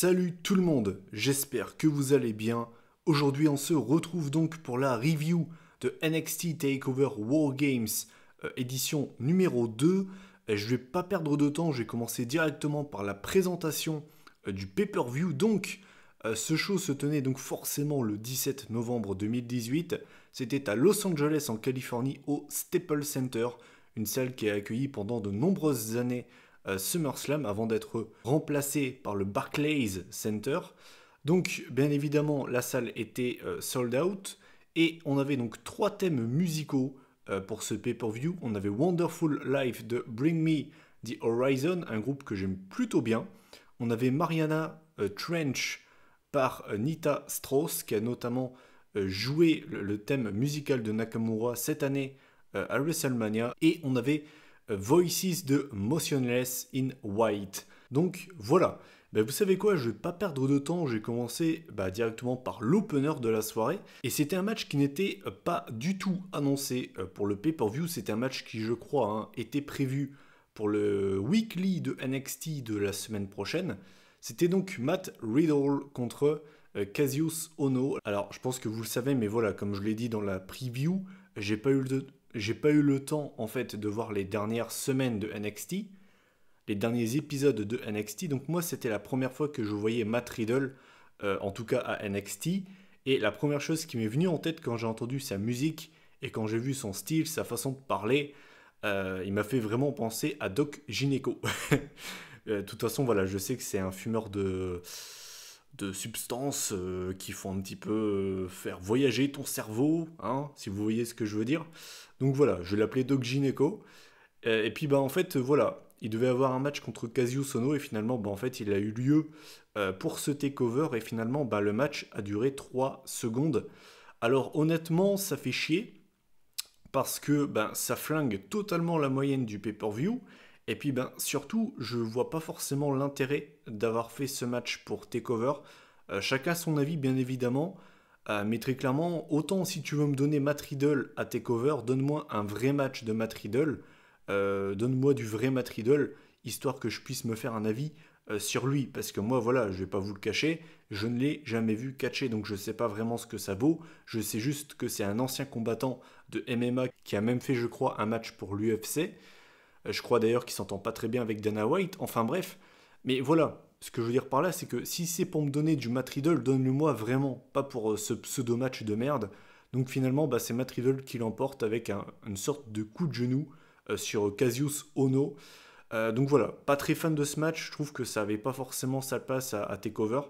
Salut tout le monde, j'espère que vous allez bien. Aujourd'hui on se retrouve donc pour la review de NXT TakeOver War Games édition numéro 2. Je vais pas perdre de temps, je vais commencer directement par la présentation du pay-per-view. Donc ce show se tenait donc forcément le 17 novembre 2018. C'était à Los Angeles en Californie au Staples Center, une salle qui a accueilli pendant de nombreuses années SummerSlam avant d'être remplacé par le Barclays Center. Donc bien évidemment la salle était sold out et on avait donc 3 thèmes musicaux pour ce pay-per-view. On avait Wonderful Life de Bring Me the Horizon, un groupe que j'aime plutôt bien. On avait Mariana Trench par Nita Strauss qui a notamment joué le thème musical de Nakamura cette année à WrestleMania. Et on avait Voices de Motionless in White. Donc voilà, vous savez quoi, je vais pas perdre de temps, j'ai commencé directement par l'opener de la soirée. Et c'était un match qui n'était pas du tout annoncé pour le pay-per-view, c'était un match qui je crois était prévu pour le weekly de NXT de la semaine prochaine. C'était donc Matt Riddle contre Kassius Ohno. Alors je pense que vous le savez, mais voilà, comme je l'ai dit dans la preview, j'ai pas eu le temps en fait de voir les dernières semaines de NXT, les derniers épisodes de NXT. Donc moi c'était la première fois que je voyais Matt Riddle, en tout cas à NXT. Et la première chose qui m'est venue en tête quand j'ai entendu sa musique et quand j'ai vu son style, sa façon de parler, il m'a fait vraiment penser à Doc Gynéco. De toute façon voilà, je sais que c'est un fumeur de substances qui font un petit peu faire voyager ton cerveau, hein, si vous voyez ce que je veux dire. Donc voilà, je l'appelais Doc Gynéco. Et puis en fait, voilà, il devait avoir un match contre Kassius Ohno et finalement, en fait, il a eu lieu pour ce takeover et finalement, le match a duré 3 secondes. Alors honnêtement, ça fait chier parce que ça flingue totalement la moyenne du pay-per-view. Et puis surtout, je vois pas forcément l'intérêt d'avoir fait ce match pour takeover. Chacun son avis, bien évidemment. Mais très clairement, autant si tu veux me donner Matt Riddle à takeover, donne-moi un vrai match de Matt Riddle. Donne-moi du vrai Matt Riddle, histoire que je puisse me faire un avis sur lui. Parce que moi, voilà, je vais pas vous le cacher, je ne l'ai jamais vu catcher, donc je sais pas vraiment ce que ça vaut. Je sais juste que c'est un ancien combattant de MMA qui a même fait, je crois, un match pour l'UFC. Je crois d'ailleurs qu'il s'entend pas très bien avec Dana White. Enfin bref, mais voilà. Ce que je veux dire par là, c'est que si c'est pour me donner du Matt Riddle, donne-le-moi vraiment, pas pour ce pseudo-match de merde. Donc finalement, c'est Matt Riddle qui l'emporte avec une sorte de coup de genou sur Kassius Ohno. Donc voilà, pas très fan de ce match, je trouve que ça avait pas forcément sa place à TakeOver.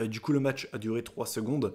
Du coup, le match a duré 3 secondes.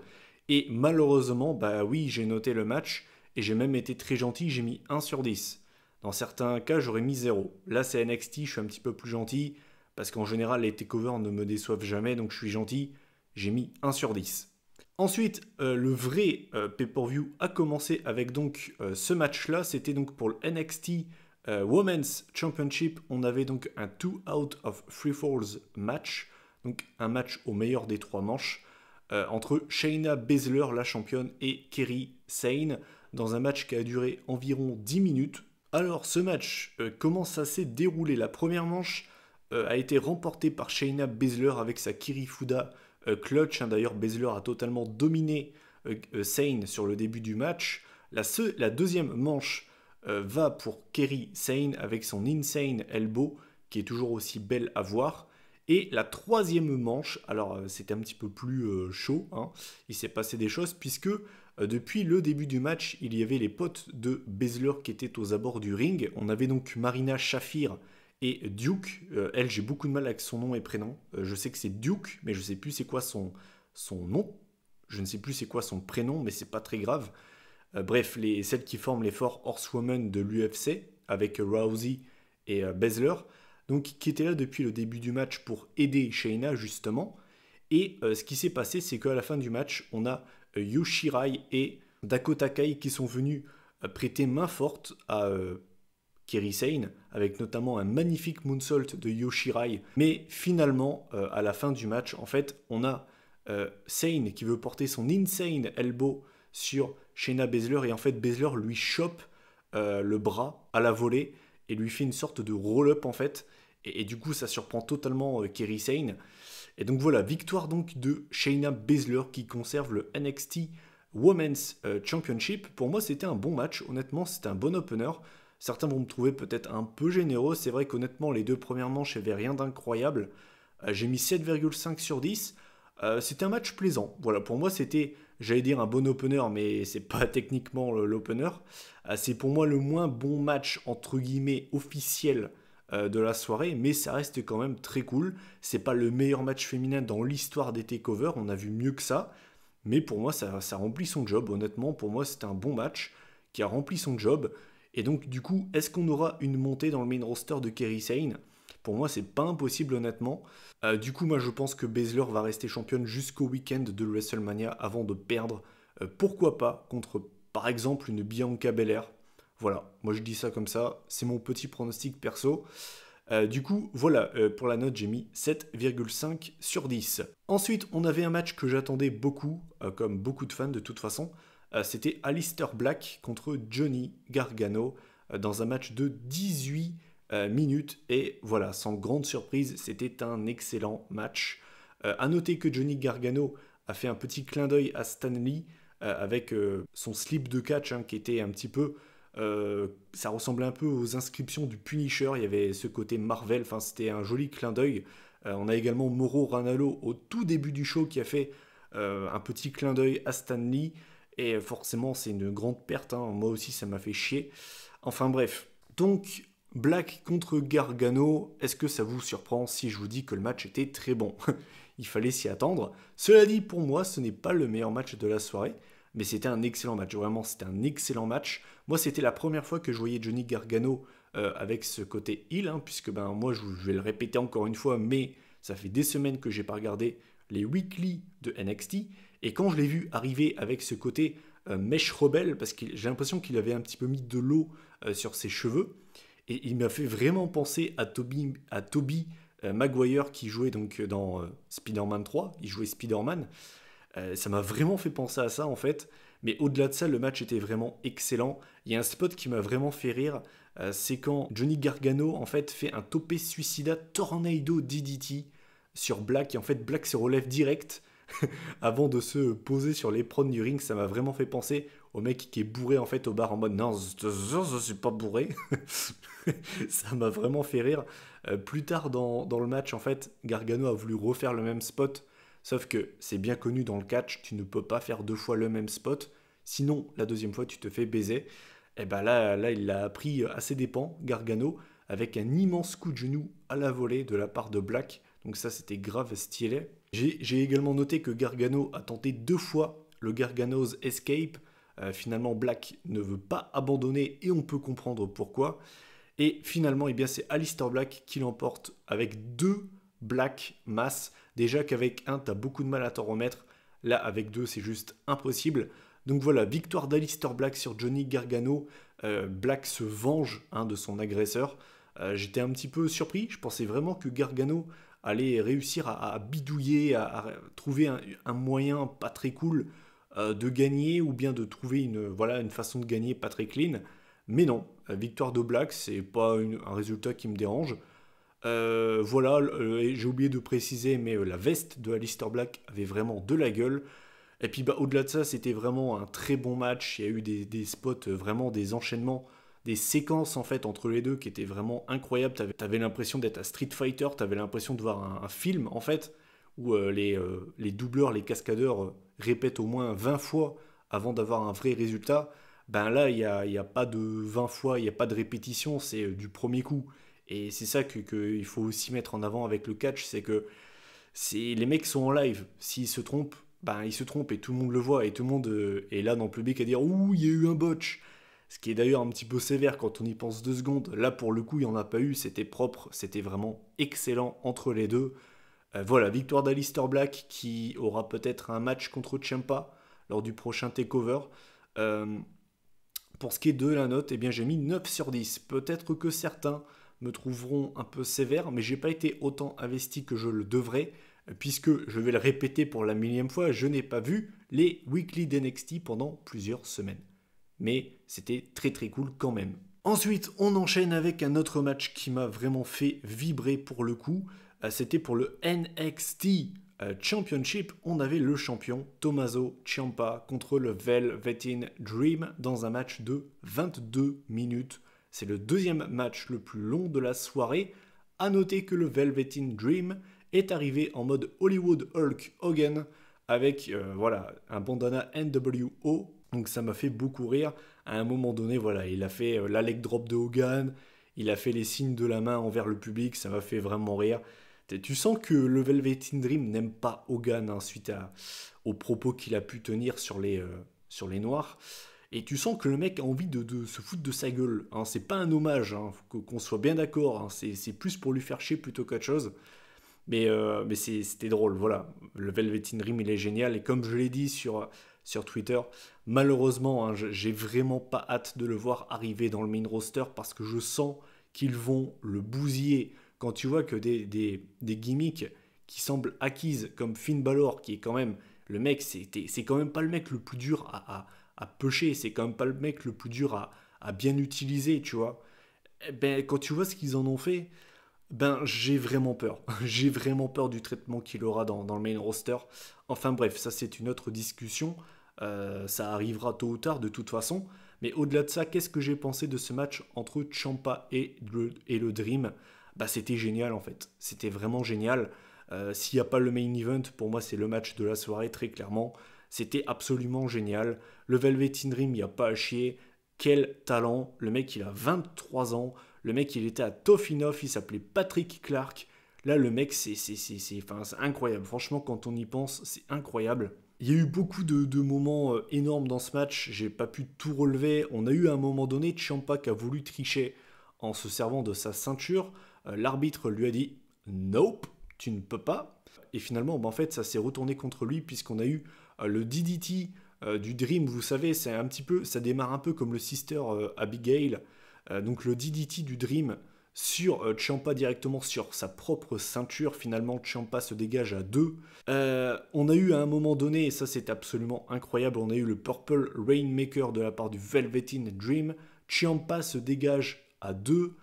Et malheureusement, oui, j'ai noté le match et j'ai même été très gentil, j'ai mis 1 sur 10. Dans certains cas, j'aurais mis 0. Là, c'est NXT, je suis un petit peu plus gentil parce qu'en général, les takeovers ne me déçoivent jamais, donc je suis gentil, j'ai mis 1 sur 10. Ensuite, le vrai pay-per-view a commencé avec donc ce match-là, c'était donc pour le NXT Women's Championship. On avait donc un 2 out of 3 falls match, donc un match au meilleur des 3 manches, entre Shayna Baszler, la championne, et Kairi Sane, dans un match qui a duré environ 10 minutes. Alors ce match, comment ça s'est déroulé? La première manche a été remportée par Shayna Baszler avec sa Kirifuda clutch. D'ailleurs, Baszler a totalement dominé Sane sur le début du match. La deuxième manche va pour Kairi Sane avec son Insane Elbow, qui est toujours aussi belle à voir. Et la troisième manche, alors c'était un petit peu plus chaud, hein. Il s'est passé des choses puisque depuis le début du match, il y avait les potes de Baszler qui étaient aux abords du ring. On avait donc Marina Shafir et Duke. Elle, j'ai beaucoup de mal avec son nom et prénom. Je sais que c'est Duke, mais je ne sais plus c'est quoi son nom. Je ne sais plus c'est quoi son prénom, mais c'est pas très grave. Bref, celles qui forment les Four Horsewomen de l'UFC, avec Rousey et Baszler, donc qui étaient là depuis le début du match pour aider Shayna justement. Et ce qui s'est passé, c'est qu'à la fin du match, on a Yoshirai et Dakota Kai qui sont venus prêter main forte à Kairi Sane, avec notamment un magnifique moonsault de Yoshirai. Mais finalement, à la fin du match, en fait, on a Sane qui veut porter son Insane Elbow sur Shayna Baszler, et en fait Baszler lui chope le bras à la volée et lui fait une sorte de roll-up en fait, et du coup ça surprend totalement Kairi Sane. Et donc voilà, victoire donc de Shayna Baszler qui conserve le NXT Women's Championship. Pour moi, c'était un bon match. Honnêtement, c'était un bon opener. Certains vont me trouver peut-être un peu généreux. C'est vrai qu'honnêtement, les deux premières manches, il n'y avait rien d'incroyable. J'ai mis 7,5 sur 10. C'était un match plaisant. Voilà, pour moi, c'était, j'allais dire un bon opener, mais c'est pas techniquement l'opener. C'est pour moi le moins bon match, entre guillemets, officiel de la soirée, mais ça reste quand même très cool. C'est pas le meilleur match féminin dans l'histoire des takeovers, on a vu mieux que ça. Mais pour moi, ça remplit son job. Honnêtement, pour moi, c'était un bon match qui a rempli son job. Et donc, du coup, est-ce qu'on aura une montée dans le main roster de Kairi Sane? Pour moi, c'est pas impossible, honnêtement. Du coup, moi, je pense que Baszler va rester championne jusqu'au week-end de WrestleMania avant de perdre. Pourquoi pas contre, par exemple, une Bianca Belair. Voilà, moi je dis ça comme ça. C'est mon petit pronostic perso. Du coup, voilà, pour la note, j'ai mis 7,5 sur 10. Ensuite, on avait un match que j'attendais beaucoup, comme beaucoup de fans de toute façon. C'était Aleister Black contre Johnny Gargano dans un match de 18 minutes. Et voilà, sans grande surprise, c'était un excellent match. À noter que Johnny Gargano a fait un petit clin d'œil à Stan Lee avec son slip de catch qui était un petit peu ça ressemblait un peu aux inscriptions du Punisher, il y avait ce côté Marvel, enfin c'était un joli clin d'œil. On a également Mauro Ranallo au tout début du show qui a fait un petit clin d'œil à Stan Lee, et forcément c'est une grande perte, moi aussi ça m'a fait chier. Enfin bref, donc Black contre Gargano, est-ce que ça vous surprend si je vous dis que le match était très bon? Il fallait s'y attendre. Cela dit, pour moi, ce n'est pas le meilleur match de la soirée, mais c'était un excellent match. Vraiment, c'était un excellent match. Moi, c'était la première fois que je voyais Johnny Gargano avec ce côté heel, puisque moi, je vais le répéter encore une fois, mais ça fait des semaines que j'ai pas regardé les weekly de NXT. Et quand je l'ai vu arriver avec ce côté mèche rebelle, parce que j'ai l'impression qu'il avait un petit peu mis de l'eau sur ses cheveux, et il m'a fait vraiment penser à Toby Maguire qui jouait donc dans Spider-Man 3. Il jouait Spider-Man. Ça m'a vraiment fait penser à ça en fait. Mais au-delà de ça, le match était vraiment excellent. Il y a un spot qui m'a vraiment fait rire. C'est quand Johnny Gargano en fait fait un topé suicida Tornado DDT sur Black. Et en fait, Black se relève direct avant de se poser sur l'éperon du ring. Ça m'a vraiment fait penser au mec qui est bourré en fait au bar en mode non, je suis pas bourré. Ça m'a vraiment fait rire. Plus tard dans le match, en fait, Gargano a voulu refaire le même spot. Sauf que c'est bien connu dans le catch, tu ne peux pas faire deux fois le même spot. Sinon, la deuxième fois, tu te fais baiser. Et ben là, il l'a appris à ses dépens, Gargano, avec un immense coup de genou à la volée de la part de Black. Donc ça, c'était grave stylé. J'ai également noté que Gargano a tenté deux fois le Gargano's Escape. Finalement, Black ne veut pas abandonner et on peut comprendre pourquoi. Et finalement, eh bien, c'est Aleister Black qui l'emporte avec deux Black Mass. Déjà qu'avec un, tu as beaucoup de mal à t'en remettre. Là, avec deux, c'est juste impossible. Donc voilà, victoire d'Aleister Black sur Johnny Gargano. Black se venge de son agresseur. J'étais un petit peu surpris. Je pensais vraiment que Gargano allait réussir à bidouiller, à trouver un moyen pas très cool de gagner ou bien de trouver une façon de gagner pas très clean. Mais non, la victoire de Black, c'est pas un résultat qui me dérange. Voilà, j'ai oublié de préciser, mais la veste de Aleister Black avait vraiment de la gueule. Et puis au-delà de ça, c'était vraiment un très bon match. Il y a eu des spots, vraiment des enchaînements, des séquences en fait entre les deux qui étaient vraiment incroyables. T'avais l'impression d'être à Street Fighter, t'avais l'impression de voir un film en fait, où les doubleurs, les cascadeurs répètent au moins 20 fois avant d'avoir un vrai résultat. Ben là, il y a pas de 20 fois, il n'y a pas de répétition, c'est du premier coup. Et c'est ça qu'il faut aussi mettre en avant avec le catch, c'est que les mecs sont en live. S'ils se trompent, ben ils se trompent et tout le monde le voit et tout le monde est là dans le public à dire ouh, il y a eu un botch. Ce qui est d'ailleurs un petit peu sévère quand on y pense 2 secondes. Là, pour le coup, il n'y en a pas eu, c'était propre, c'était vraiment excellent entre les deux. Voilà, victoire d'Aleister Black qui aura peut-être un match contre Ciampa lors du prochain takeover. Euh, pour ce qui est de la note, eh bien j'ai mis 9 sur 10. Peut-être que certains me trouveront un peu sévère, mais j'ai pas été autant investi que je le devrais, puisque, je vais le répéter pour la millième fois, je n'ai pas vu les weekly d'NXT pendant plusieurs semaines. Mais c'était très très cool quand même. Ensuite, on enchaîne avec un autre match qui m'a vraiment fait vibrer pour le coup. C'était pour le NXT Championship. On avait le champion Tommaso Ciampa contre le Velveteen Dream dans un match de 22 minutes. C'est le deuxième match le plus long de la soirée. A noter que le Velveteen Dream est arrivé en mode Hollywood Hulk Hogan avec voilà, un bandana NWO. Donc ça m'a fait beaucoup rire. À un moment donné, voilà, il a fait la leg drop de Hogan, il a fait les signes de la main envers le public, ça m'a fait vraiment rire. Tu sens que le Velveteen Dream n'aime pas Hogan hein, suite aux propos qu'il a pu tenir sur les Noirs. Et tu sens que le mec a envie de se foutre de sa gueule. Hein. C'est pas un hommage, hein, qu'on soit bien d'accord. Hein. C'est plus pour lui faire chier plutôt qu'autre chose. Mais c'était drôle, voilà. Le Velveteen Dream, il est génial. Et comme je l'ai dit sur Twitter, malheureusement, hein, j'ai vraiment pas hâte de le voir arriver dans le main roster parce que je sens qu'ils vont le bousiller. Quand tu vois que des gimmicks qui semblent acquises, comme Finn Balor, qui est quand même le mec, c'est quand même pas le mec le plus dur à pusher, c'est quand même pas le mec le plus dur à bien utiliser, tu vois. Eh ben, quand tu vois ce qu'ils en ont fait, ben j'ai vraiment peur. J'ai vraiment peur du traitement qu'il aura dans le main roster. Enfin bref, ça c'est une autre discussion. Ça arrivera tôt ou tard de toute façon. Mais au-delà de ça, qu'est-ce que j'ai pensé de ce match entre Ciampa et le Dream? Bah, c'était génial en fait. C'était vraiment génial. S'il n'y a pas le main event, pour moi c'est le match de la soirée très clairement. C'était absolument génial. Le Velveteen Dream, il n'y a pas à chier. Quel talent. Le mec, il a 23 ans. Le mec, il était à Tough, il s'appelait Patrick Clark. Là, le mec, c'est incroyable. Franchement, quand on y pense, c'est incroyable. Il y a eu beaucoup de moments énormes dans ce match. J'ai pas pu tout relever. On a eu à un moment donné Ciampa qui a voulu tricher en se servant de sa ceinture. L'arbitre lui a dit Nope, tu ne peux pas. Et finalement, en fait, ça s'est retourné contre lui puisqu'on a eu le DDT du Dream. Vous savez, c'est un petit peu, ça démarre un peu comme le Sister Abigail. Donc le DDT du Dream sur Ciampa directement sur sa propre ceinture. Finalement, Ciampa se dégage à 2. On a eu à un moment donné, et ça c'est absolument incroyable, on a eu le Purple Rainmaker de la part du Velveteen Dream. Ciampa se dégage à 2.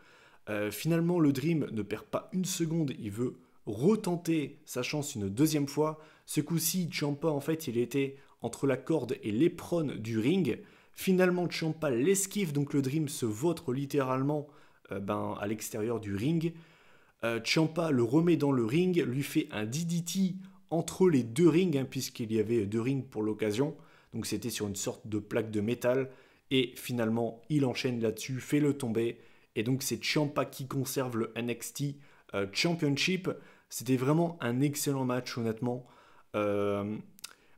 Finalement, le Dream ne perd pas une seconde, il veut retenter sa chance une deuxième fois. Ce coup-ci, Ciampa, en fait, il était entre la corde et l'éperon du ring. Finalement, Ciampa l'esquive, donc le Dream se vautre littéralement à l'extérieur du ring. Ciampa le remet dans le ring, lui fait un DDT entre les deux rings, hein, puisqu'il y avait deux rings pour l'occasion. Donc c'était sur une sorte de plaque de métal. Et finalement, il enchaîne là-dessus, fait le tomber. Et donc c'est Ciampa qui conserve le NXT Championship. C'était vraiment un excellent match, honnêtement.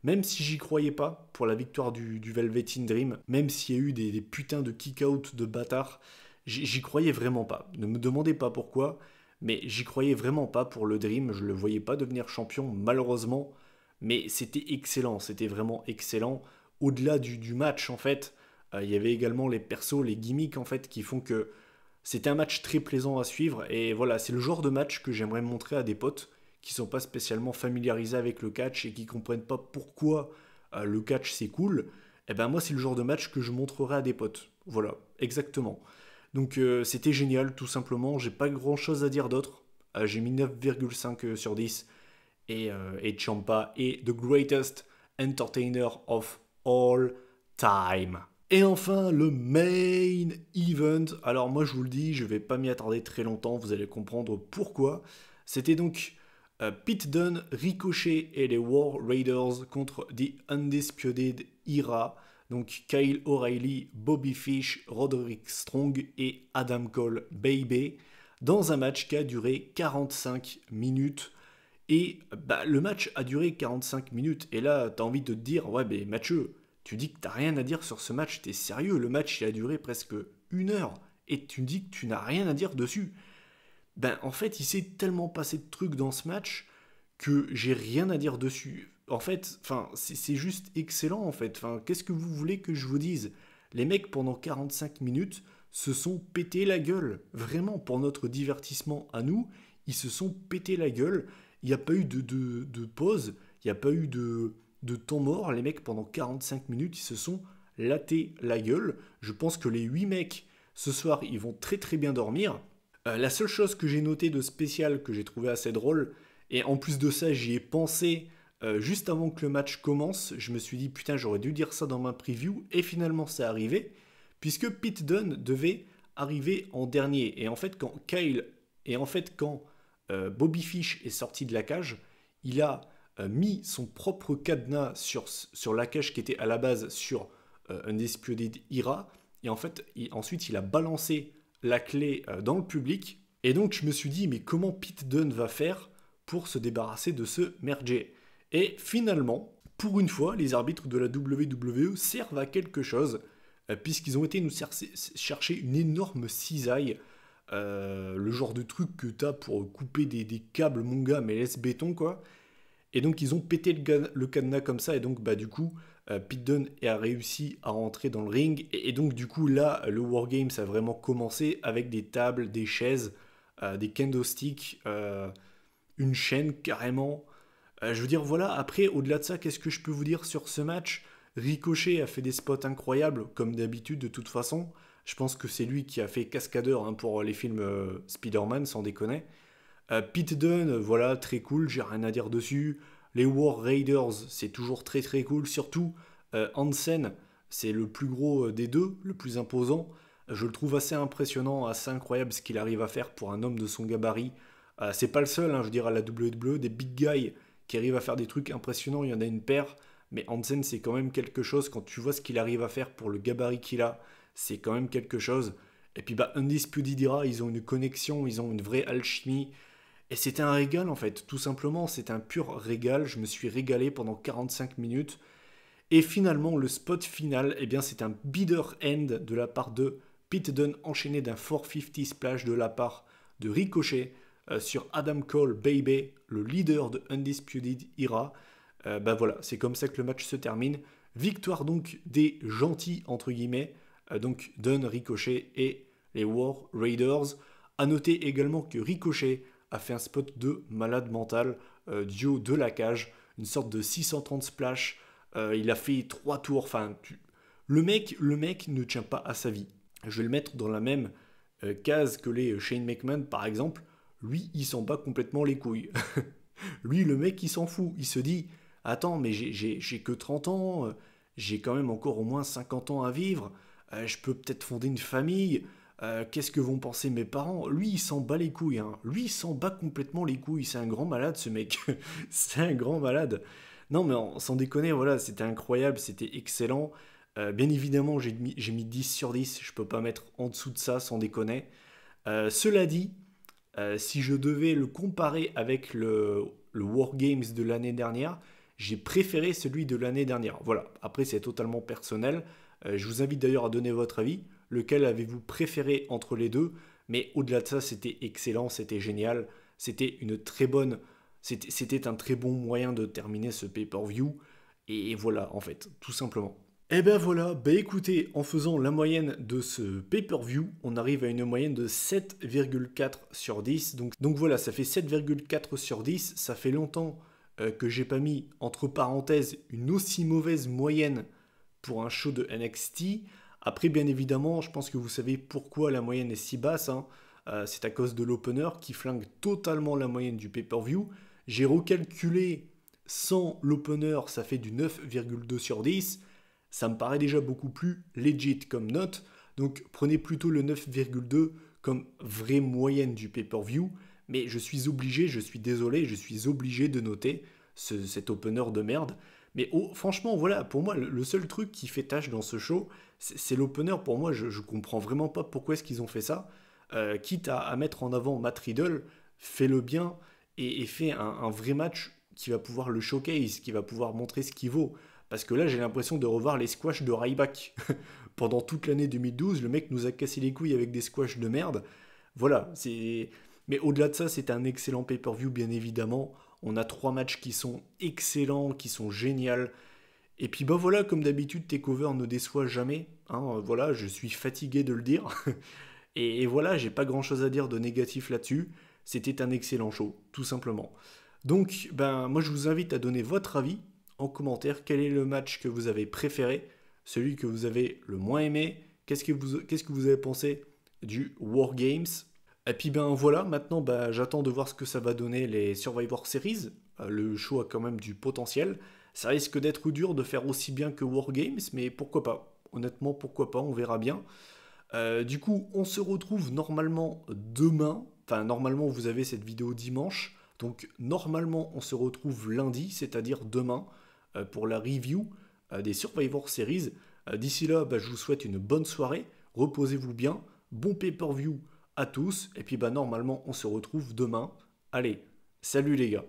Même si j'y croyais pas pour la victoire du Velveteen Dream, même s'il y a eu des putains de kick-out de bâtards, j'y croyais vraiment pas. Ne me demandez pas pourquoi, mais j'y croyais vraiment pas pour le Dream. Je le voyais pas devenir champion, malheureusement. Mais c'était excellent, c'était vraiment excellent. Au-delà du match, en fait, il y avait également les persos, les gimmicks, en fait, qui font que c'était un match très plaisant à suivre. Et voilà, c'est le genre de match que j'aimerais montrer à des potes qui sont pas spécialement familiarisés avec le catch et qui comprennent pas pourquoi le catch c'est cool. Et ben moi, c'est le genre de match que je montrerai à des potes. Voilà, exactement. Donc c'était génial, tout simplement. J'ai pas grand chose à dire d'autre. J'ai mis 9,5 sur 10. Et Ciampa est the greatest entertainer of all time. Et enfin, le main event. Alors moi, je vous le dis, je vais pas m'y attarder très longtemps, vous allez comprendre pourquoi. C'était donc Pete Dunne, Ricochet et les War Raiders contre The Undisputed Era. Donc Kyle O'Reilly, Bobby Fish, Roderick Strong et Adam Cole Baby. Dans un match qui a duré 45 minutes. Et le match a duré 45 minutes. Et là, t'as envie de te dire, ouais, mais Mathieu, tu dis que t'as rien à dire sur ce match, t'es sérieux, le match il a duré presque 1 heure. Et tu dis que tu n'as rien à dire dessus. En fait, il s'est tellement passé de trucs dans ce match que j'ai rien à dire dessus. En fait, c'est juste excellent en fait. Qu'est-ce que vous voulez que je vous dise? Les mecs, pendant 45 minutes, se sont pété la gueule. Vraiment, pour notre divertissement à nous, ils se sont pété la gueule. Il n'y a pas eu de pause, il n'y a pas eu de temps mort. Les mecs, pendant 45 minutes, ils se sont latés la gueule. Je pense que les 8 mecs, ce soir, ils vont très très bien dormir. La seule chose que j'ai noté de spécial, que j'ai trouvé assez drôle, et en plus de ça, j'y ai pensé juste avant que le match commence, je me suis dit putain, j'aurais dû dire ça dans ma preview, et finalement c'est arrivé, puisque Pete Dunne devait arriver en dernier. Et en fait, quand Bobby Fish est sorti de la cage, il a mis son propre cadenas sur la cage qui était à la base sur Undisputed Era. Et en fait, ensuite, il a balancé la clé dans le public. Et donc, je me suis dit, mais comment Pete Dunne va faire pour se débarrasser de ce merger? Et finalement, pour une fois, les arbitres de la WWE servent à quelque chose, puisqu'ils ont été nous chercher une énorme cisaille, le genre de truc que t'as pour couper des câbles, mon gars, mais laisse béton, quoi. Et donc ils ont pété le cadenas comme ça, et donc bah du coup Pete Dunne a réussi à rentrer dans le ring, et donc du coup là le Wargames a vraiment commencé avec des tables, des chaises, des kendo sticks, une chaîne carrément. Je veux dire voilà, après au-delà de ça, qu'est-ce que je peux vous dire sur ce match? Ricochet a fait des spots incroyables, comme d'habitude de toute façon. Je pense que c'est lui qui a fait cascadeur hein, pour les films Spider-Man, sans déconner. Pete Dunne, voilà, très cool, j'ai rien à dire dessus. Les War Raiders, c'est toujours très très cool. Surtout Hansen, c'est le plus gros des deux, le plus imposant. Je le trouve assez impressionnant, assez incroyable ce qu'il arrive à faire pour un homme de son gabarit. C'est pas le seul, hein, je veux dire, à la WWE, des big guys qui arrivent à faire des trucs impressionnants, il y en a une paire. Mais Hansen, c'est quand même quelque chose, quand tu vois ce qu'il arrive à faire pour le gabarit qu'il a, c'est quand même quelque chose. Et puis bah, Undisputed Era, ils ont une connexion, ils ont une vraie alchimie. Et c'était un régal en fait, tout simplement, c'était un pur régal. Je me suis régalé pendant 45 minutes. Et finalement, le spot final, eh bien, c'est un beater end de la part de Pete Dunne enchaîné d'un 450 splash de la part de Ricochet sur Adam Cole Baby, le leader de Undisputed Era. Bah voilà, c'est comme ça que le match se termine. Victoire donc des gentils entre guillemets, donc Dunne, Ricochet et les War Raiders. A noter également que Ricochet a fait un spot de malade mental du haut de la cage, une sorte de 630 splash. Il a fait 3 tours. Enfin, le mec ne tient pas à sa vie. Je vais le mettre dans la même case que les Shane McMahon par exemple. Lui, il s'en bat complètement les couilles. Lui, le mec, il s'en fout. Il se dit, attends, mais j'ai que 30 ans, j'ai quand même encore au moins 50 ans à vivre, je peux peut-être fonder une famille, qu'est-ce que vont penser mes parents? Lui, il s'en bat les couilles, hein. Lui, il s'en bat complètement les couilles. C'est un grand malade, ce mec. C'est un grand malade. Non, mais sans déconner, voilà, c'était incroyable, c'était excellent. Bien évidemment, j'ai mis 10 sur 10, je peux pas mettre en dessous de ça, sans déconner. Cela dit, si je devais le comparer avec le Wargames de l'année dernière, j'ai préféré celui de l'année dernière. Voilà, après c'est totalement personnel. Je vous invite d'ailleurs à donner votre avis. Lequel avez-vous préféré entre les deux? Mais au-delà de ça, c'était excellent, c'était génial. C'était une très bonne... C'était un très bon moyen de terminer ce pay-per-view. Et voilà, en fait, tout simplement. Et ben voilà, bah écoutez, en faisant la moyenne de ce pay-per-view, on arrive à une moyenne de 7,4 sur 10. Donc voilà, ça fait 7,4 sur 10. Ça fait longtemps que j'ai pas mis, entre parenthèses, une aussi mauvaise moyenne pour un show de NXT. Après, bien évidemment, je pense que vous savez pourquoi la moyenne est si basse, hein. C'est à cause de l'opener qui flingue totalement la moyenne du pay-per-view. J'ai recalculé sans l'opener, ça fait du 9,2 sur 10. Ça me paraît déjà beaucoup plus legit comme note. Donc prenez plutôt le 9,2 comme vraie moyenne du pay-per-view. Mais je suis obligé, je suis désolé, je suis obligé de noter cet opener de merde. Mais franchement, voilà, pour moi, le seul truc qui fait tâche dans ce show, c'est l'opener. Pour moi, je comprends vraiment pas pourquoi est-ce qu'ils ont fait ça. Quitte à mettre en avant Matt Riddle, fais-le bien et fais un vrai match qui va pouvoir le showcase, qui va pouvoir montrer ce qu'il vaut. Parce que là, j'ai l'impression de revoir les squash de Ryback. Pendant toute l'année 2012, le mec nous a cassé les couilles avec des squash de merde. Voilà, c'est... Mais au-delà de ça, c'est un excellent pay-per-view, bien évidemment. On a 3 matchs qui sont excellents, qui sont géniaux. Et puis bah voilà, comme d'habitude, Takeover ne déçoit jamais. Hein, voilà, je suis fatigué de le dire. Et voilà, j'ai pas grand-chose à dire de négatif là-dessus. C'était un excellent show, tout simplement. Donc, ben, moi je vous invite à donner votre avis en commentaire. Quel est le match que vous avez préféré? Celui que vous avez le moins aimé? Qu'est-ce que vous avez pensé du Wargames? Et puis ben voilà, maintenant j'attends de voir ce que ça va donner les Survivor Series. Le show a quand même du potentiel. Ça risque d'être dur de faire aussi bien que Wargames, mais pourquoi pas? Honnêtement, pourquoi pas, on verra bien. Du coup, on se retrouve normalement demain. Enfin, normalement, vous avez cette vidéo dimanche. Donc, normalement, on se retrouve lundi, c'est-à-dire demain, pour la review des Survivor Series. D'ici là, je vous souhaite une bonne soirée. Reposez-vous bien. Bon pay-per-view à tous. Et puis, normalement, on se retrouve demain. Allez, salut les gars.